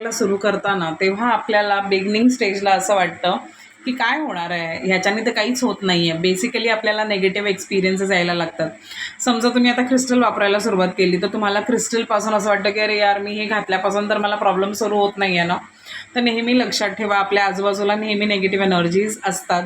सुरू करताना तेव्हा आपल्याला बिगिनिंग स्टेजला असं वाटतं की काय होणार आहे ह्याच्याने तर काहीच होत नाही आहे. बेसिकली आपल्याला नेगेटिव्ह एक्सपिरियन्सेस यायला लागतात. समजा तुम्ही आता क्रिस्टल वापरायला सुरुवात केली तर तुम्हाला क्रिस्टलपासून असं वाटतं की अरे यार, मी हे घातल्यापासून तर मला प्रॉब्लेम सुरू होत नाही आहे ना. तर नेहमी लक्षात ठेवा, आपल्या आजूबाजूला नेहमी नेगेटिव्ह एनर्जीज असतात.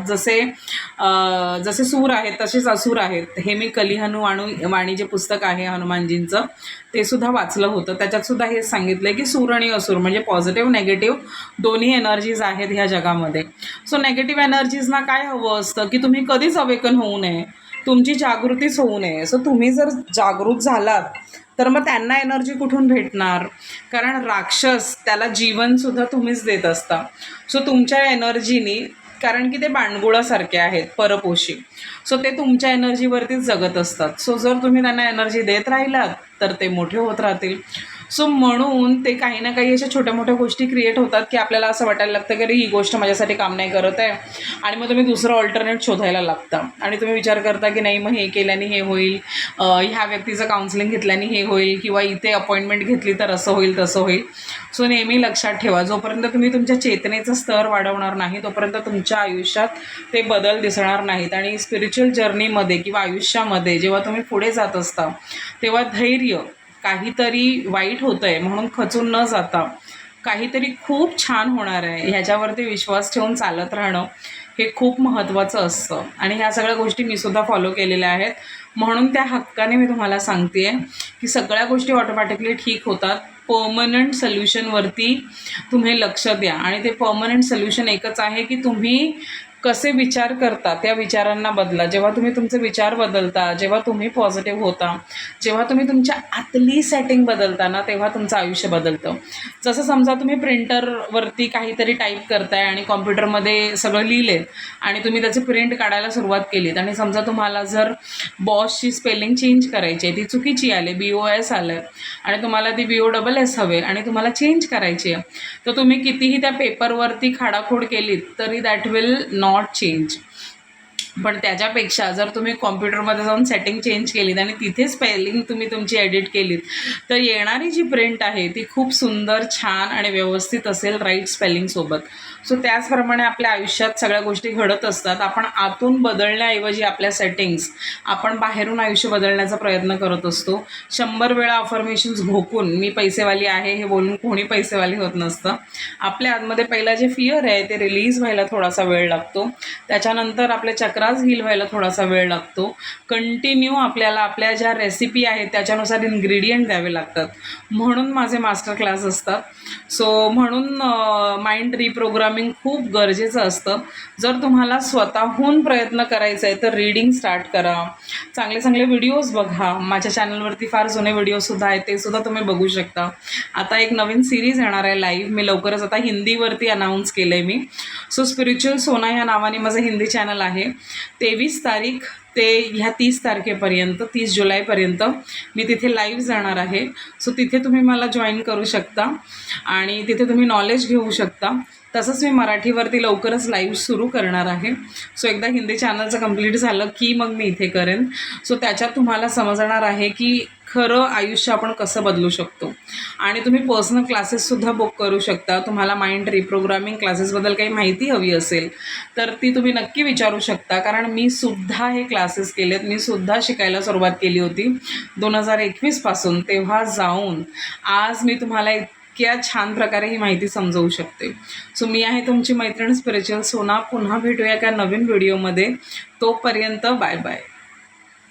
जसे सूर आहेत तसेच असुर आहेत. हे मी कलिहनु वाणी जे पुस्तक आहे हनुमानजींचं, ते सुद्धा वाचलं होतं. त्याच्यात सुद्धा हेच सांगितलं की सूर आणि असुर म्हणजे पॉझिटिव्ह नेगेटिव्ह दोन्ही एनर्जीज आहेत ह्या जगामध्ये. सो नेगेटिव्ह एनर्जीजना काय हवं असतं की तुम्ही कधीच अवेकन होऊ नये, तुमची जागृतीच होऊ नये. सो तुम्ही जर जागृत झालात तर मग त्यांना एनर्जी कुठून भेटणार? कारण राक्षस त्याला जीवनसुद्धा तुम्हीच देत असता. सो तुमच्या एनर्जीनी, कारण की ते बाणगुळासारखे आहेत परपोषी, सो ते तुमच्या एनर्जीवरतीच जगत असतात. सो जर तुम्ही त्यांना एनर्जी देत राहिलात तर ते मोठे होत राहतील. सो म्हणून ते काही ना काही अशा छोट्या मोठ्या गोष्टी क्रिएट होतात की आपल्याला असं वाटायला लागतं की अरे ही गोष्ट माझ्यासाठी काम नाही करत आहे, आणि मग तुम्ही दुसरं ऑल्टरनेट शोधायला लागता आणि तुम्ही विचार करता की नाही, मग हे केल्याने हे होईल, ह्या व्यक्तीचं काउन्सिलिंग घेतल्याने हे होईल, किंवा इथे अपॉइंटमेंट घेतली तर असं होईल तसं होईल. सो नेहमी लक्षात ठेवा, जोपर्यंत तुम्ही तुमच्या चेतनेचं स्तर वाढवणार नाही तोपर्यंत तुमच्या आयुष्यात ते बदल दिसणार नाहीत. आणि स्पिरिच्युअल जर्नीमध्ये किंवा आयुष्यामध्ये जेव्हा तुम्ही पुढे जात असता तेव्हा धैर्य, काहीतरी वाईट होतं आहे म्हणून खचून न जाता काहीतरी खूप छान होणार आहे ह्याच्यावरती विश्वास ठेवून चालत राहणं हे खूप महत्त्वाचं असतं. आणि ह्या सगळ्या गोष्टी मी सुद्धा फॉलो केलेल्या आहेत. म्हणून त्या हक्काने मी तुम्हाला सांगते आहे की सगळ्या गोष्टी ऑटोमॅटिकली ठीक होतात. पर्मनंट सोल्युशनवरती तुम्ही लक्ष द्या, आणि ते पर्मनंट सोल्युशन एकच आहे की तुम्ही कसे विचार करता त्या विचारांना बदला. जेव्हा तुम्ही तुमचे विचार बदलता, जेव्हा तुम्ही पॉझिटिव्ह होता, जेव्हा तुम्ही तुमच्या आतली सेटिंग बदलता ना, तेव्हा तुमचं आयुष्य बदलतं. जसं समजा तुम्ही प्रिंटरवरती काहीतरी टाईप करताय आणि कॉम्प्युटरमध्ये सगळं लिहिलेत आणि तुम्ही त्याची प्रिंट काढायला सुरुवात केलीत, आणि समजा तुम्हाला जर बॉसची स्पेलिंग चेंज करायची आहे, ती चुकीची आली, BOS आलं, आणि तुम्हाला ती BOSS हवे आणि तुम्हाला चेंज करायची आहे, तर तुम्ही कितीही त्या पेपरवरती खाडाखोड केलीत तरी दॅट विल नॉट चेंज. पण त्याच्यापेक्षा जर तुम्ही कॉम्प्युटरमध्ये जाऊन सेटिंग चेंज केलीत आणि तिथे स्पेलिंग तुम्ही तुमची एडिट केलीत तर येणारी जी प्रिंट आहे ती खूप सुंदर, छान आणि व्यवस्थित असेल राईट स्पेलिंगसोबत. सो त्याचप्रमाणे आपल्या आयुष्यात सगळ्या गोष्टी घडत असतात. आपण आतून बदलण्याऐवजी आपल्या सेटिंग्स, आपण बाहेरून आयुष्य बदलण्याचा प्रयत्न करत असतो. 100 वेळा अफर्मेशन्स घोकून मी पैसेवाली आहे हे बोलून कोणी पैसेवाली होत नसतं. आपल्या आतमध्ये पहिला जे फिअर आहे ते रिलीज व्हायला थोडासा वेळ लागतो. त्याच्यानंतर आपले चक्रास हील व्हायला थोडासा वेळ लागतो. कंटिन्यू आपल्याला आपल्या ज्या रेसिपी आहेत त्याच्यानुसार इन्ग्रेडियंट द्यावे लागतात. म्हणून माझे मास्टर क्लास असतात. सो म्हणून माइंड रिप्रोग्रामिंग खूप गरजेचं असतं. जर तुम्हाला स्वतःहून प्रयत्न करायचा आहे तर रीडिंग स्टार्ट करा, चांगले चांगले व्हिडिओज बघा. माझ्या चॅनलवरती फार जुने व्हिडिओसुद्धा आहेत, ते सुद्धा तुम्ही बघू शकता. आता एक नवीन सिरीज येणार आहे लाईव्ह, मी लवकरच आता हिंदीवरती अनाऊन्स केलं आहे मी. सो स्पिरिच्युअल सोना ह्या नावाने माझं हिंदी चॅनल आहे. 23 तारीख ते ह्या 30 तारखेपर्यंत, 30 जुलैपर्यंत मी तिथे लाईव्ह जाणार आहे. सो तिथे तुम्ही मला जॉईन करू शकता आणि तिथे तुम्ही नॉलेज घेऊ शकता. तसंच मी मराठीवरती लवकरच लाईव्ह सुरू करणार आहे. सो एकदा हिंदी चॅनलचं कंप्लीट झालं की मग मी इथे करेन. सो त्याच्यात तुम्हाला समजणार आहे की खरं आयुष्य आपण कसं बदलू शकतो. आणि तुम्ही पर्सनल क्लासेससुद्धा बुक करू शकता. तुम्हाला माइंड रिप्रोग्रामिंग क्लासेसबद्दल काही माहिती हवी असेल तर ती तुम्ही नक्की विचारू शकता. कारण मी सुद्धा हे क्लासेस केलेत, मी सुद्धा शिकायला सुरुवात केली होती 2021पासून. तेव्हा जाऊन आज मी तुम्हाला इतक्या छान प्रकारे ही माहिती समजवू शकते. सो मी आहे तुमची मैत्रीण स्पिरिच्युअल सोना. पुन्हा भेटूया एका नवीन व्हिडिओमध्ये. तोपर्यंत बाय बाय.